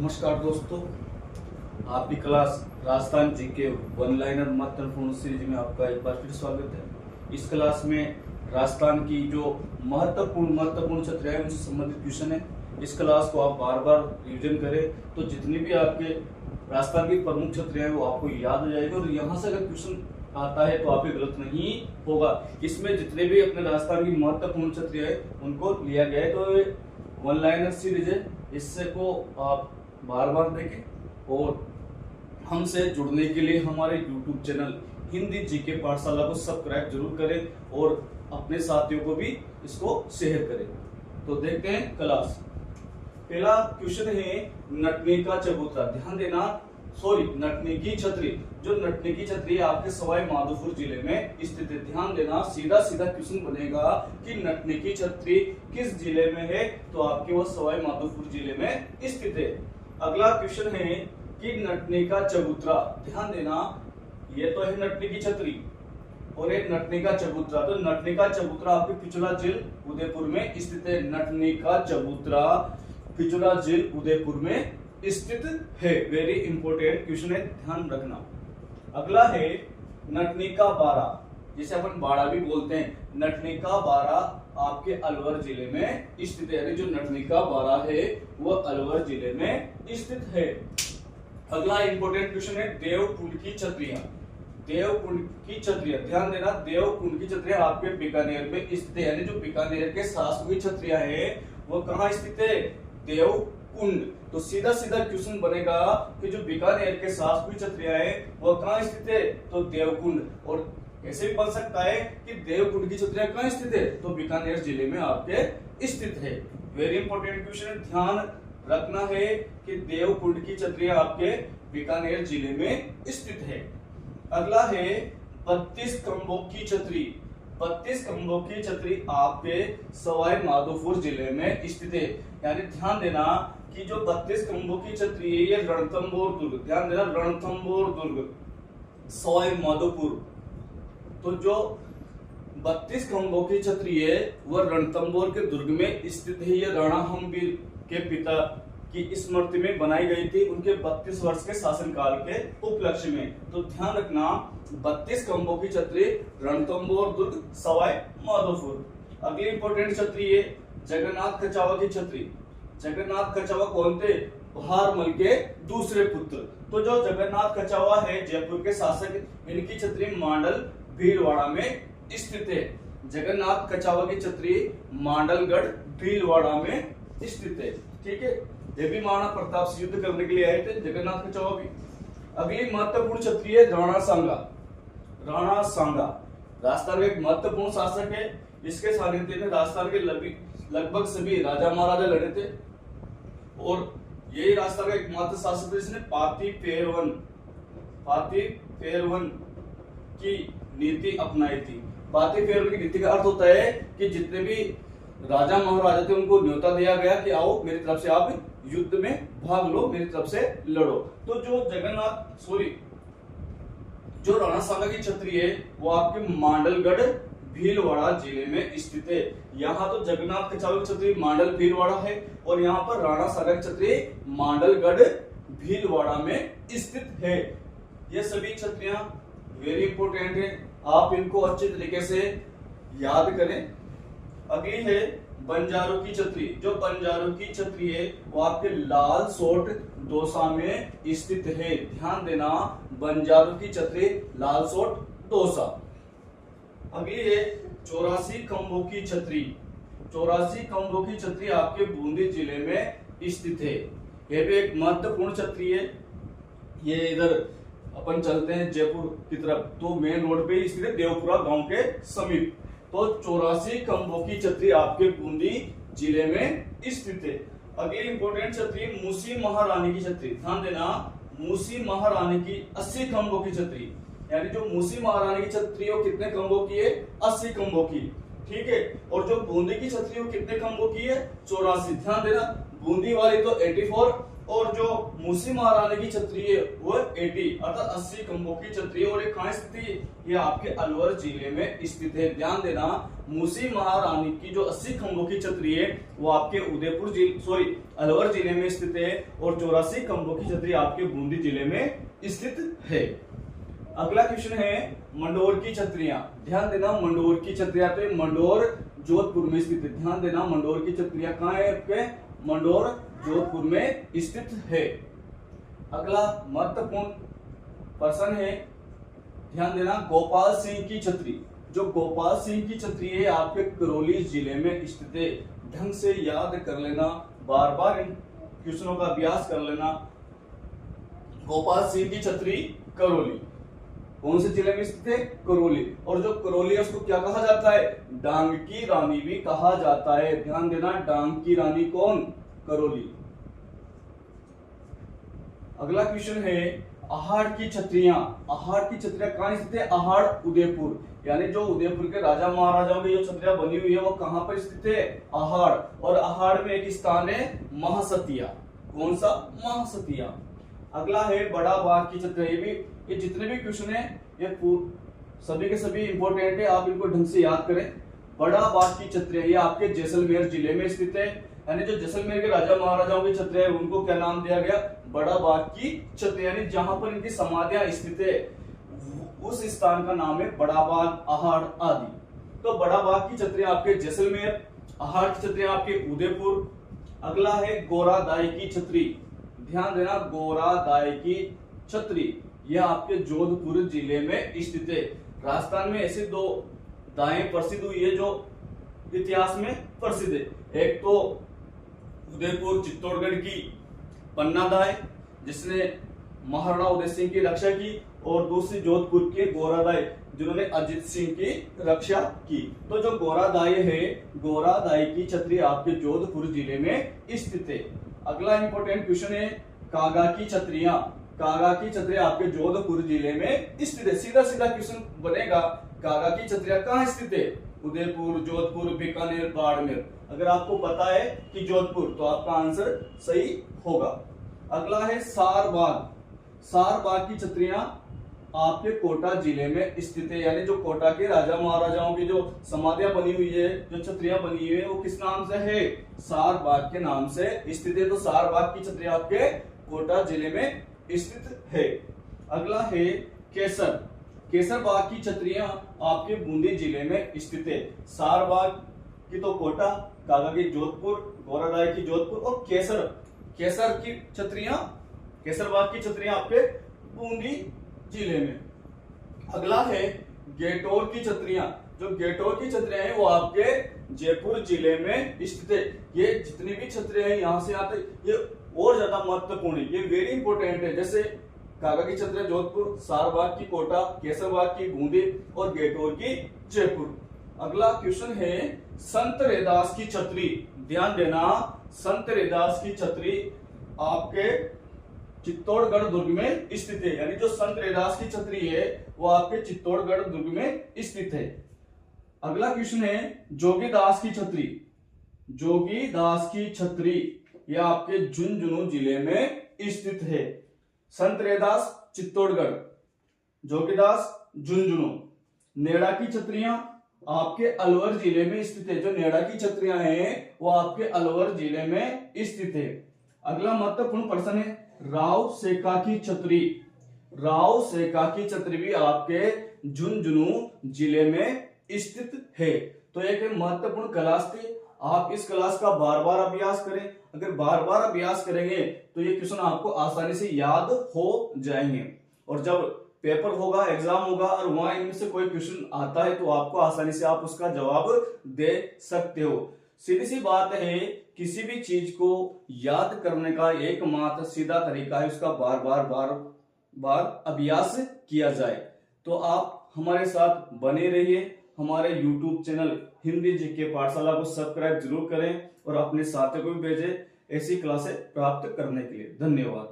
नमस्कार दोस्तों, आपकी class Rajasthan GK one liner महत्वपूर्ण सीरीज में आपका एक बार फिर स्वागत है। इस क्लास में राजस्थान की जो महत्वपूर्ण क्षेत्र है उनसे संबंधित क्वेश्चन है। इस क्लास को आप बार बार रिवीजन करें तो जितनी भी आपके राजस्थान की प्रमुख क्षेत्र हैं वो आपको याद हो जाएगी और यहाँ से अगर क्वेश्चन आता है तो आपके गलत नहीं होगा। इसमें जितने भी अपने राजस्थान की महत्वपूर्ण क्षेत्र है उनको लिया गया है, तो वन लाइनर सीरीज है। इससे को आप बार बार देखें और हमसे जुड़ने के लिए हमारे YouTube चैनल हिंदी जीके पाठशाला को सब्सक्राइब जरूर करें और अपने साथियों को भी इसको शेयर करें। तो देखते हैं क्लास। पहला क्वेश्चन है नटनी का चबूतरा। ध्यान देना, नटनी की छतरी। जो नटनी की छतरी आपके सवाई माधोपुर जिले में स्थित है। ध्यान देना, सीधा क्वेश्चन बनेगा कि नटनी की छतरी किस जिले में है, तो आपके वो सवाई माधोपुर जिले में स्थित है। अगला क्वेश्चन है कि नटनी का चबूतरा। ध्यान देना, ये तो है नटनी की छतरी और एक नटनी का चबूतरा। तो नटनी का चबूतरा आपके पिछड़ा जिल उदयपुर में स्थित है। नटनी का चबूतरा पिछड़ा जिल उदयपुर में स्थित है। वेरी इंपोर्टेंट क्वेश्चन है, ध्यान रखना। अगला है नटनी का बारा, जिसे अपन बाड़ा भी बोलते हैं। नटनी का बारा आपके अलवर जिले में स्थित है। जो नटनी का बारा है वह अलवर जिले में स्थित है। अगला इंपोर्टेंट क्वेश्चन है देवकुंड की छतरियां। देवकुंड की छतरियां, ध्यान देना, देवकुंड की छतरियां आपके बीकानेर में स्थित है। यानी जो बीकानेर के शासकीय छतरियां है वो कहाँ स्थित है? देवकुंड। तो सीधा क्वेश्चन बनेगा कि जो बीकानेर के शासकीय छतरियां है वो कहाँ स्थित है? तो देवकुंड। और ऐसे भी बन सकता है कि देवकुंड की छतरियां कहाँ स्थित है? तो बीकानेर जिले में आपके स्थित है। वेरी इंपॉर्टेंट क्वेश्चन है, ध्यान रखना है कि देवकुंड की छतरियां आपके बीकानेर जिले में स्थित है। अगला है 32 खंभों की छतरी। 32 खंभों की छतरी आपके सवाई माधोपुर जिले में स्थित है। यानी ध्यान देना कि जो 32 खंभों की छतरी है ये रणथंभौर दुर्ग। ध्यान देना, रणथंभौर दुर्ग सवाई माधोपुर। तो जो 32 खंभों की छतरी है वह रणथंभौर के दुर्ग में स्थित है। यह राणा हम्बीर के पिता की स्मृति में बनाई गई थी, उनके 32 वर्ष के शासनकाल के उपलक्ष्य में। तो ध्यान रखना, 32 खंभों की छतरी रणथंभौर दुर्ग सवाई माधोपुर। अगली इंपोर्टेंट छतरी है जगन्नाथ कछावा की छतरी। जगन्नाथ कछावा कौन थे? बहारमल के दूसरे पुत्र। तो जो जगन्नाथ कछावा है जयपुर के शासक, इनकी छतरी मांडल भीलवाड़ा में स्थित है। जगन्नाथ कछावा की छतरी मांडलगढ़ भीलवाड़ा में स्थित है। ठीक है, ये भी महाराणा प्रताप से युद्ध करने के लिए आए थे जगन्नाथ कछावा भी। अगली महत्वपूर्ण छतरी है राणा सांगा। राणा सांगा राजस्थान का एक महत्वपूर्ण शासक है। इसके सानिध्य में राजस्थान के लगभग सभी राजा महाराजा लड़े थे और यही राजस्थान का एकमात्र शासक जिसने पाती फेरवन की नीति अपनाई थी। पाती फेरवन की नीति का अर्थ होता है कि जितने भी राजा महाराजा थे उनको न्योता दिया गया कि आओ मेरी तरफ से आप युद्ध में भाग लो, मेरी तरफ से लड़ो। तो जो राणा सांगा की छतरी है वो आपके मांडलगढ़ भीलवाड़ा जिले में स्थित है। यहाँ तो जगन्नाथ कछावा की छतरी मांडल भीलवाड़ा है और यहाँ पर राणा सांगा की छतरी मांडलगढ़ भीलवाड़ा में स्थित है। ये सभी छतरियां वेरी इंपोर्टेंट है, आप इनको अच्छे तरीके से याद करें। अगली है बंजारों की छतरी। जो बंजारों की छतरी है वो आपके लाल सोट दौसा में स्थित है। ध्यान देना, बंजारों की छतरी लाल सोट दौसा। अगली है 84 खंभों की छतरी। 84 खंभों की छतरी आपके बूंदी जिले में स्थित है। यह भी एक महत्वपूर्ण छतरी है। ये इधर अपन चलते हैं जयपुर की तरफ तो मेन रोड पे स्थित है, देवपुरा गांव के समीप। तो 84 खंभों की छतरी आपके बूंदी जिले में स्थित है। अगली इंपोर्टेंट छतरी मूसी महारानी की छतरी। ध्यान देना, मूसी महारानी की 80 खंभों की छतरी। यानी जो मूसी महारानी की छतरी है वो कितने खंभों की है? 80 खंभों की। ठीक है, और जो बूंदी की छतरी है वो कितने खंभों की है? 84। ध्यान देना, बूंदी वाली तो 84 और जो मूसी महारानी की छतरी है वो 80 अर्थात 80 खंभों की छतरी है। और ये कहाँ स्थित है? ये आपके अलवर जिले में स्थित है। ध्यान देना, मूसी महारानी की जो 80 खंभों की छतरी है वो आपके अलवर जिले में स्थित है और 84 खंभों की छतरी आपके बूंदी जिले में स्थित है। अगला क्वेश्चन है मंडोर की छतरियां। ध्यान देना, मंडोर की छतरियां तो मंडोर जोधपुर में स्थित है। ध्यान देना, मंडोर की छतरियां कहाँ है आपके? मंडोर जोधपुर में स्थित है। अगला महत्वपूर्ण प्रश्न है, ध्यान देना, गोपाल सिंह की छतरी। जो गोपाल सिंह की छतरी है आपके करौली जिले में स्थित है। ढंग से याद कर लेना, बार बार इन क्वेश्चनों का अभ्यास कर लेना। गोपाल सिंह की छतरी करौली, कौन से जिले में स्थित है? करौली। और जो करौली है उसको क्या कहा जाता है? डांग की रानी भी कहा जाता है। ध्यान देना, डांग की रानी कौन? करौली। अगला क्वेश्चन है अहाड़ की छतरियां। अहाड़ की छतरियां कहां स्थित है? अहाड़ उदयपुर, यानी जो उदयपुर के राजा महाराजाओं की जो छतरियां बनी हुई है वो कहां पर स्थित है? अहाड़। और अहाड़ में एक स्थान है महासतिया। कौन सा? महासतिया। अगला है बड़ा बाग की छतरियां। ये जितने भी क्वेश्चन है ये सभी के सभी इंपॉर्टेंट है, आप इनको ढंग से याद करें। बड़ा बाग की छतरियां ये आपके जैसलमेर जिले में स्थित है, यानी जो जैसलमेर के राजा महाराजाओं की छतरियां है उनको क्या नाम दिया गया? बड़ा बाग की छतरियां। यानी जहां पर इनकी समाधियां स्थित है उस स्थान का नाम है बड़ा बाग, अहाड़ आदि। तो बड़ा बाग की छतरियां आपके जैसलमेर, अहाड़ की छतरियां आपके उदयपुर। अगला है गोरादाई की छतरी। ध्यान देना, गोरादाई की छतरी यह आपके जोधपुर जिले में स्थित है। राजस्थान में ऐसे दो दाएं प्रसिद्ध हुई है जो इतिहास में प्रसिद्ध है। एक तो उदयपुर चित्तौड़गढ़ की पन्ना दाई जिसने महाराणा उदय सिंह की रक्षा की, और दूसरी जोधपुर के गोरादाई जिन्होंने अजित सिंह की रक्षा की। तो जो गोरादाई है, गोरादाई की छतरी आपके जोधपुर जिले में स्थित है। अगला इंपॉर्टेंट क्वेश्चन है कागा की छतरियां। कागा की छतरियां आपके जोधपुर जिले में स्थित है। सीधा सीधा क्वेश्चन बनेगा, कागा की छतरियां कहां स्थित है? उदयपुर, जोधपुर, बीकानेर, बाड़मेर। अगर आपको पता है कि जोधपुर तो आपका आंसर सही होगा। अगला है सारबाग। सारबाग की छतरियां आपके कोटा जिले में स्थित है, यानी जो कोटा के राजा महाराजाओं की जो समाधियां बनी हुई है, जो छतरियां बनी हुई है वो किस नाम से है? सारबाग के नाम से स्थित है। तो सारबाग की छतरियां आपके कोटा जिले में स्थित है। अगला है केसर। केसर बाग की छतरियां आपके बूंदी जिले में स्थित है। सारबाग की तो कोटा, कागा की जोधपुर, गोरादाई की जोधपुर, और केसर की छतरियां, केसर बाग की छतरियां आपके बूंदी जिले में। अगला है गेटोर की छतरियां। जो गेटोर की छतरियां हैं वो आपके जयपुर जिले में स्थित है। ये जितनी भी छतरियां हैं यहां से आते ये और ज्यादा महत्वपूर्ण है, ये वेरी इंपॉर्टेंट है। जैसे कागा की छतरियां जोधपुर, सारबाग की कोटा, केसरबाग की बूंदी और गेटोर की जयपुर। अगला क्वेश्चन है संत रैदास की छतरी। ध्यान देना, संत रैदास की छतरी आपके चित्तौड़गढ़ दुर्ग में स्थित है, यानी जो संत रैदास की छतरी है वो आपके चित्तौड़गढ़ दुर्ग में स्थित है। अगला क्वेश्चन है जोगीदास की छतरी। जोगीदास की छतरी यह आपके झुंझुनू जिले में स्थित है। संत रैदास चित्तौड़गढ़, जोगीदास झुंझुनू। नेड़ा की छतरियां आपके अलवर जिले में स्थित है। जो नेड़ा की छतरियां हैं वो आपके अलवर जिले में स्थित है। अगला महत्वपूर्ण प्रश्न है राव सेका की छतरी। राव सेका की छतरी भी आपके झुंझुनू जिले में स्थित है। तो एक महत्वपूर्ण क्लास थी, आप इस क्लास का बार बार अभ्यास करें। अगर बार बार अभ्यास करेंगे तो ये क्वेश्चन आपको आसानी से याद हो जाएंगे, और जब पेपर होगा, एग्जाम होगा और वहां इनमें से कोई क्वेश्चन आता है तो आपको आसानी से आप उसका जवाब दे सकते हो। सीधी सी बात है, किसी भी चीज को याद करने का एकमात्र सीधा तरीका है उसका बार बार बार बार अभ्यास किया जाए। तो आप हमारे साथ बने रहिए। हमारे YouTube चैनल हिंदी जीके पाठशाला को सब्सक्राइब जरूर करें और अपने साथियों को भी भेजें ऐसी क्लासें प्राप्त करने के लिए। धन्यवाद।